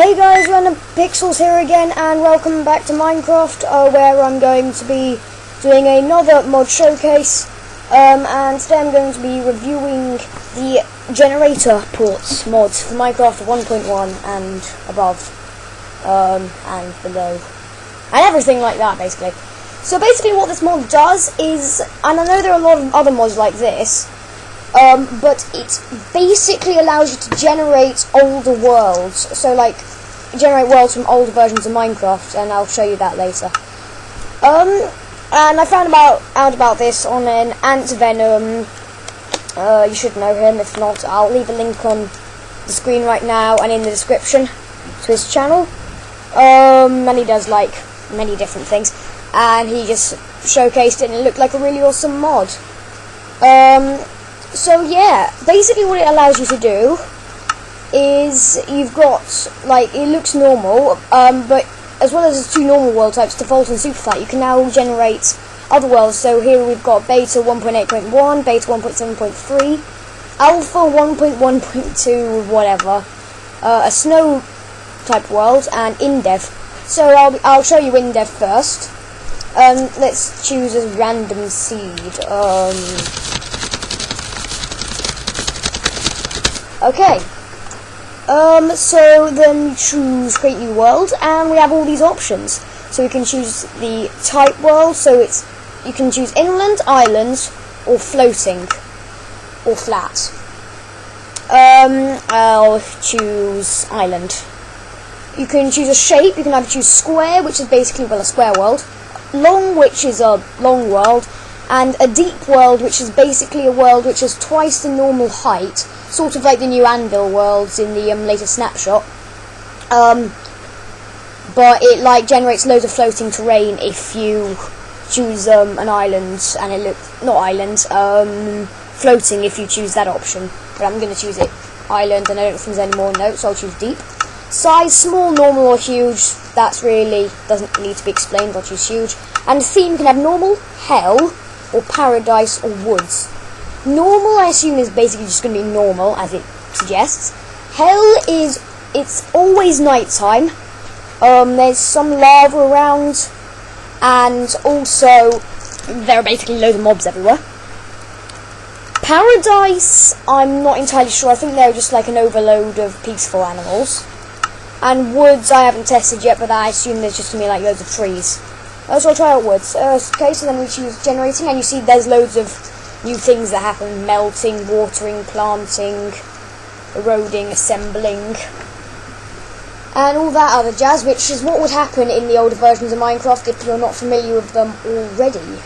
Hey guys, Random Pixels here again, and welcome back to Minecraft, where I'm going to be doing another mod showcase, and today I'm going to be reviewing the generator ports mods for Minecraft 1.1 and above, and below, and everything like that, basically. So basically what this mod does is, and I know there are a lot of other mods like this, but it basically allows you to generate older worlds. So, like, generate worlds from older versions of Minecraft, and I'll show you that later. And I found out about this on an AntVenom. You should know him. If not, I'll leave a link on the screen right now and in the description to his channel. And he does, like, many different things. And he just showcased it, and it looked like a really awesome mod. So yeah, basically what it allows you to do is you've got, like, it looks normal, but as well as the two normal world types, default and superflat, you can now generate other worlds. So here we've got beta 1.8.1, beta 1.7.3, alpha 1.1.2, whatever, a snow type world, and indev. So I'll show you indev first. Let's choose a random seed. Okay, so then we choose create new world, and we have all these options. So we can choose the type world, so you can choose inland, islands, or floating, or flat. I'll choose island. You can choose a shape. You can either choose square, which is basically, well, a square world, long, which is a long world, and a deep world, which is basically a world which is twice the normal height, sort of like the new AntVenom worlds in the latest snapshot. But it, like, generates loads of floating terrain if you choose an island, and it looks floating if you choose that option. But I'm going to choose it island, and I don't think there's any more notes, so I'll choose deep. Size, small, normal, or huge. That's really doesn't need to be explained. I'll choose huge. And theme can have normal, hell, or paradise, or woods. Normal, I assume, is basically just going to be normal, as it suggests. Hell it's always nighttime. There's some lava around, and also there are basically loads of mobs everywhere. Paradise, I'm not entirely sure. I think they're just like an overload of peaceful animals. And woods, I haven't tested yet, but I assume there's just going to be like loads of trees. So I'll try out woods. Okay, so then we choose generating, and you see there's loads of new things that happen: melting, watering, planting, eroding, assembling, and all that other jazz, which is what would happen in the older versions of Minecraft if you're not familiar with them already.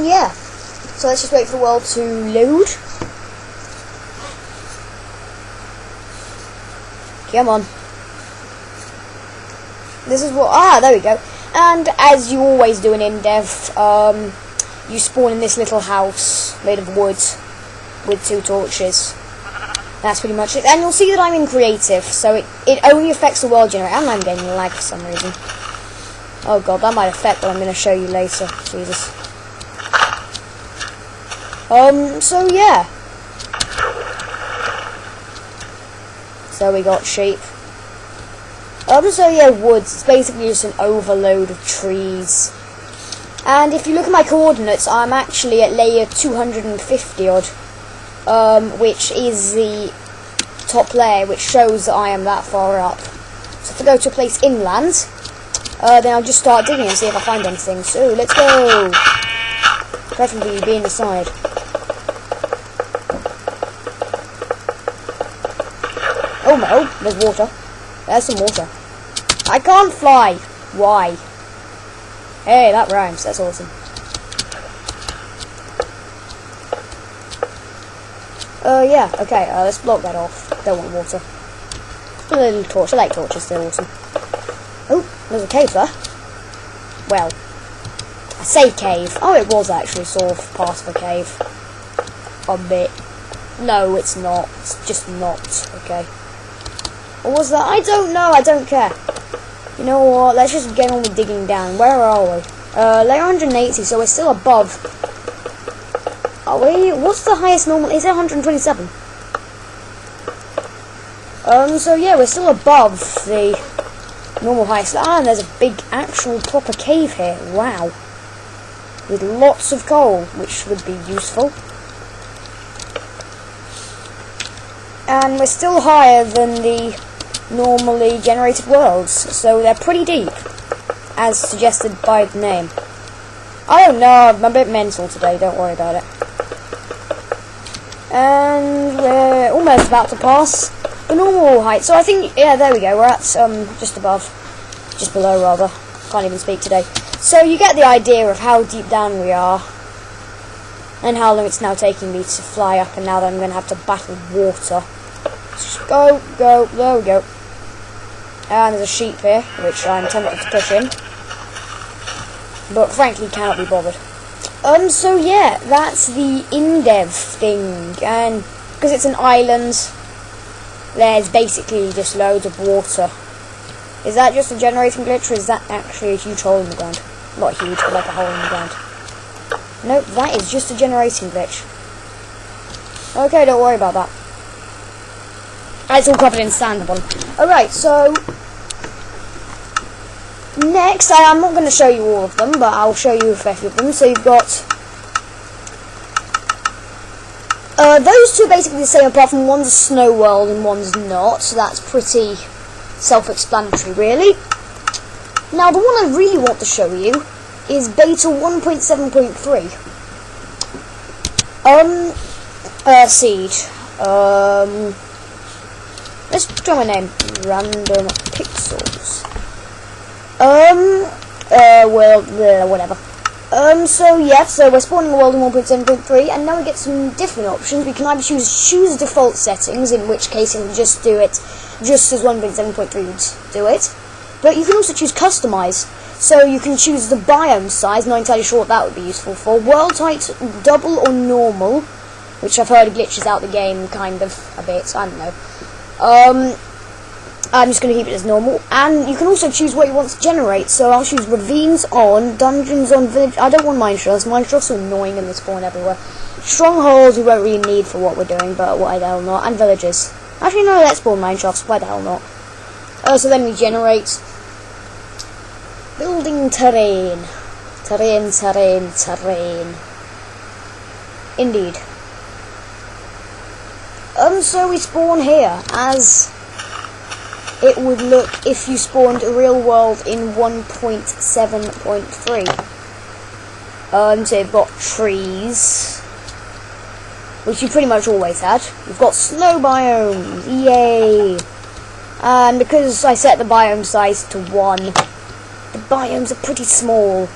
Yeah, so let's just wait for the world to load. Come on. This is what, there we go. And as you always do in indev, you spawn in this little house made of wood with 2 torches. That's pretty much it. And you'll see that I'm in creative, so it only affects the world generator. And I'm getting lag for some reason. Oh god, that might affect what I'm going to show you later. Jesus. So yeah. So we got sheep. So yeah, woods. It's basically just an overload of trees. And if you look at my coordinates, I'm actually at layer 250 odd, which is the top layer, which shows that I am that far up. So if I go to a place inland, then I'll just start digging and see if I find anything. So let's go. Preferably be in the side. Oh no, there's water. There's some water. I can't fly. Why? Hey, that rhymes. That's awesome. Yeah, okay, let's block that off. Don't want water. A little torch. I like torches, they're awesome. Oh, there's a cave there. Well, I say cave. Oh, it was actually sort of part of a cave. A bit. No, it's not. It's just not. Okay. What was that? I don't know, I don't care. You know what, let's just get on with digging down. Where are we? Layer 180, so we're still above. Are we? What's the highest normal? Is it 127? So yeah, we're still above the normal height. And there's a big actual proper cave here. Wow. With lots of coal, which would be useful. And we're still higher than the normally generated worlds, so they're pretty deep, as suggested by the name. I don't know, I'm a bit mental today, don't worry about it. And we're almost about to pass the normal height, so I think, yeah, there we go, we're at just below rather, can't even speak today. So you get the idea of how deep down we are, and how long it's now taking me to fly up, and now that I'm going to have to battle water. Just go, there we go. And there's a sheep here, which I'm tempted to push in, but frankly cannot be bothered. So yeah, that's the InDev thing, and because it's an island, there's basically just loads of water. Is that just a generating glitch, or is that actually a huge hole in the ground? Not huge, but like a hole in the ground. Nope, that is just a generating glitch. Okay, don't worry about that. It's all covered in sand at the bottom. Alright, so next, I'm not going to show you all of them, but I'll show you a few of them. So you've got those two are basically the same, apart from one's a snow world and one's not, so that's pretty self-explanatory, really. Now, the one I really want to show you is beta 1.7.3. Seed. Let's try my name. Random Pixels. Well, whatever. So yeah, so we're spawning a world in 1.7.3, and now we get some different options. We can either choose default settings, in which case it'll just do it just as 1.7.3 would do it. But you can also choose customize. So you can choose the biome size, not entirely sure what that would be useful for. World height, double or normal, which I've heard glitches out the game kind of a bit, I don't know. I'm just going to keep it as normal. And you can also choose what you want to generate. So I'll choose ravines on, dungeons on, village. I don't want mineshafts. Mineshafts are annoying and they spawn everywhere. Strongholds we won't really need for what we're doing, but why the hell not. And villages. Actually, no, let's spawn mineshafts. Why the hell not? So then we generate building terrain. Terrain. Indeed. So we spawn here, as it would look if you spawned a real world in 1.7.3. So you've got trees, which you pretty much always had. You've got snow biomes, yay! And because I set the biome size to 1, the biomes are pretty small.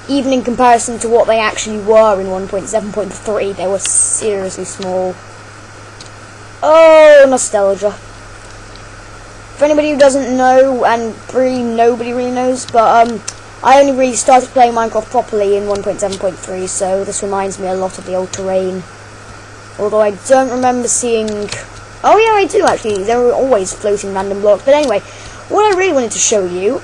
Even in comparison to what they actually were in 1.7.3, they were seriously small. Oh, nostalgia. For anybody who doesn't know, and really nobody really knows, but I only really started playing Minecraft properly in 1.7.3, so this reminds me a lot of the old terrain. Although I don't remember seeing... Oh yeah, I do actually. There were always floating random blocks. But anyway, what I really wanted to show you...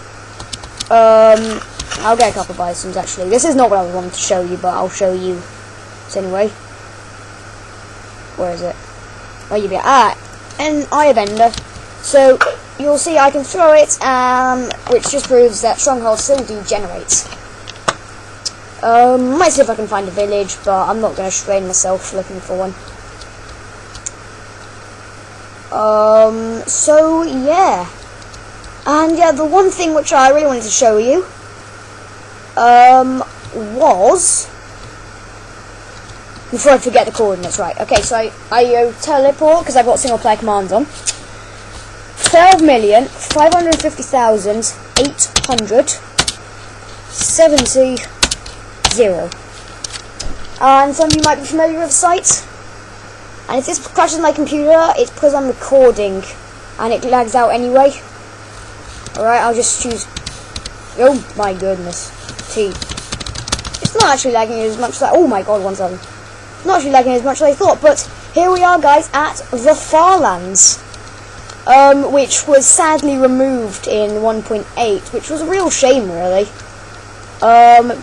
I'll get a couple of biomes actually. This is not what I wanted to show you, but I'll show you. So anyway... Where is it? Oh, you be an eye bender. So you'll see I can throw it, which just proves that strongholds still do generate. Might see if I can find a village, but I'm not going to strain myself looking for one. So yeah, and yeah, the one thing which I really wanted to show you, was. Before I forget the coordinates, right? Okay, so I teleport because I've got single player commands on. 12,550,870. And some of you might be familiar with the site. And if this crashes my computer, it's because I'm recording and it lags out anyway. Alright, I'll just choose. Oh my goodness. T. It's not actually lagging as much as oh my god, 1,000. Not actually lagging as much as I thought, but here we are, guys, at the Farlands, which was sadly removed in 1.8, which was a real shame, really,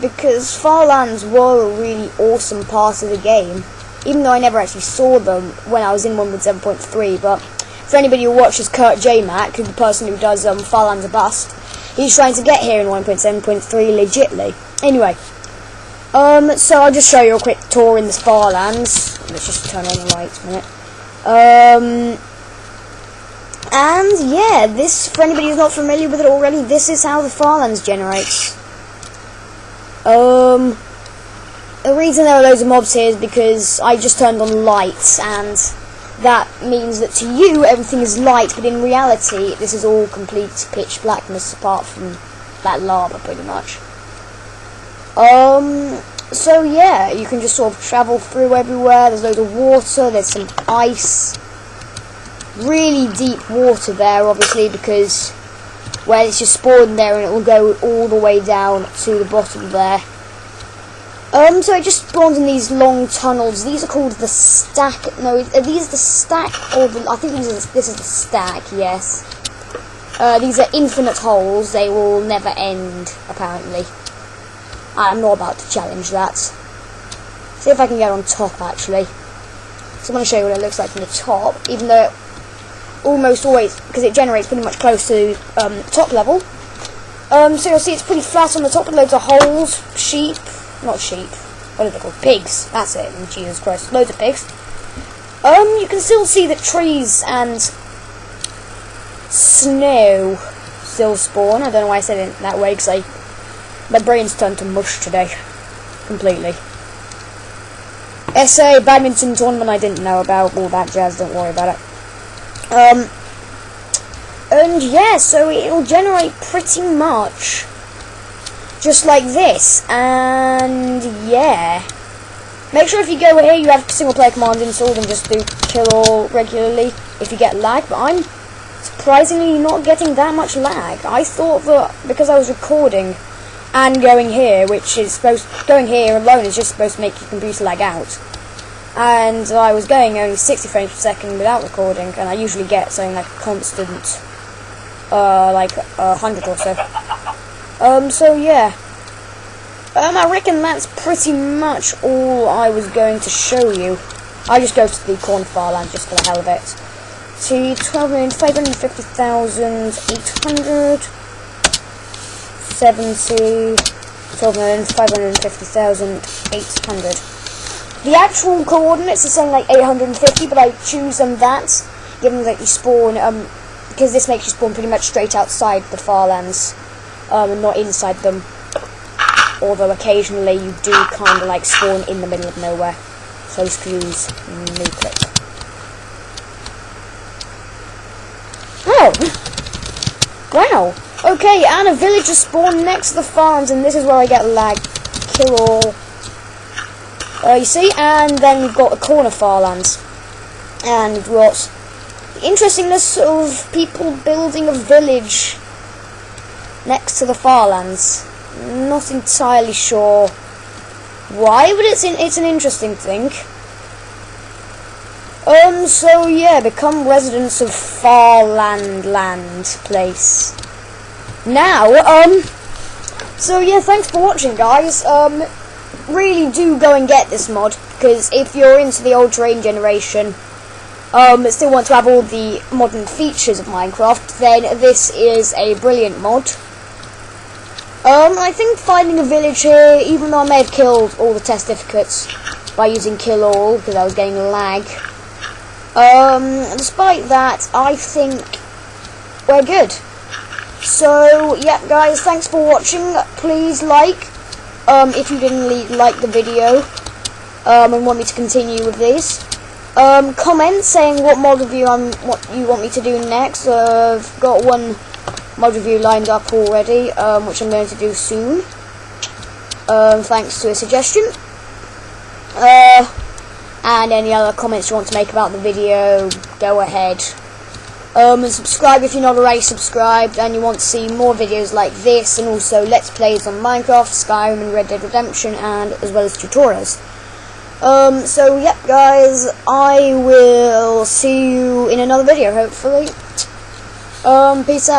because Farlands were a really awesome part of the game, even though I never actually saw them when I was in 1.7.3, but for anybody who watches Kurt J. Mac, the person who does Farlands a Bust, he's trying to get here in 1.7.3 legitly. Anyway, so I'll just show you a quick tour in this Farlands. Let's just turn on the lights a minute. And yeah, this, for anybody who's not familiar with it already, this is how the Farlands generates. The reason there are loads of mobs here is because I just turned on lights, and that means that to you everything is light, but in reality this is all complete pitch blackness apart from that lava pretty much. So yeah, you can just sort of travel through everywhere. There's loads of water, there's some ice, really deep water there obviously, because well, it's just spawned there and it will go all the way down to the bottom there. So it just spawns in these long tunnels. These are called the stack. No, are these the stack or the? I think this is the stack. Yes. These are infinite holes. They will never end. Apparently. I'm not about to challenge that. See if I can get on top actually. So I'm going to show you what it looks like from the top. Even though it almost always, because it generates pretty much close to top level. So you'll see it's pretty flat on the top with loads of holes. Sheep. Not sheep. What are they called? Pigs. That's it. Jesus Christ. Loads of pigs. You can still see the trees and snow still spawn. I don't know why I said it that way, because my brain's turned to mush today. Completely. SA badminton tournament I didn't know about. All that jazz. Don't worry about it. And yeah, so it'll generate pretty much just like this, and yeah. Make sure if you go here you have single player commands installed and just do kill all regularly if you get lag, but I'm surprisingly not getting that much lag. I thought that because I was recording and going here, going here alone is just supposed to make your computer lag out. And I was going only 60 frames per second without recording, and I usually get something like a constant, like 100 or so. So yeah, I reckon that's pretty much all I was going to show you. I just go to the corn farland just for the hell of it. See, 12,550,800, 70, 12,550,800. The actual coordinates are saying like 850, but I choose that, given that you spawn, because this makes you spawn pretty much straight outside the farlands. And not inside them, although occasionally you do kind of like spawn in the middle of nowhere. So excuse me click. Oh! Wow! Okay, and a villager spawned next to the farms, and this is where I get lag. Kill all. You see? And then we've got the corner farlands. And we've got the interestingness of people building a village next to the farlands. Not entirely sure why, but it's an interesting thing. So yeah, become residents of Farland place. Now, so yeah, thanks for watching, guys. Really do go and get this mod, because if you're into the old terrain generation, still want to have all the modern features of Minecraft, then this is a brilliant mod. I think finding a village here, even though I may have killed all the testificates by using kill all, because I was getting lag, despite that, I think we're good. So, yeah, guys, thanks for watching. Please like, if you didn't like the video, and want me to continue with these. Comment saying what mod review what you want me to do next. I've got one mod review lined up already, which I'm going to do soon, thanks to a suggestion. And any other comments you want to make about the video, go ahead. And subscribe if you're not already subscribed and you want to see more videos like this, and also Let's Plays on Minecraft, Skyrim and Red Dead Redemption, and as well as tutorials. So yep, guys, I will see you in another video, hopefully. Peace out.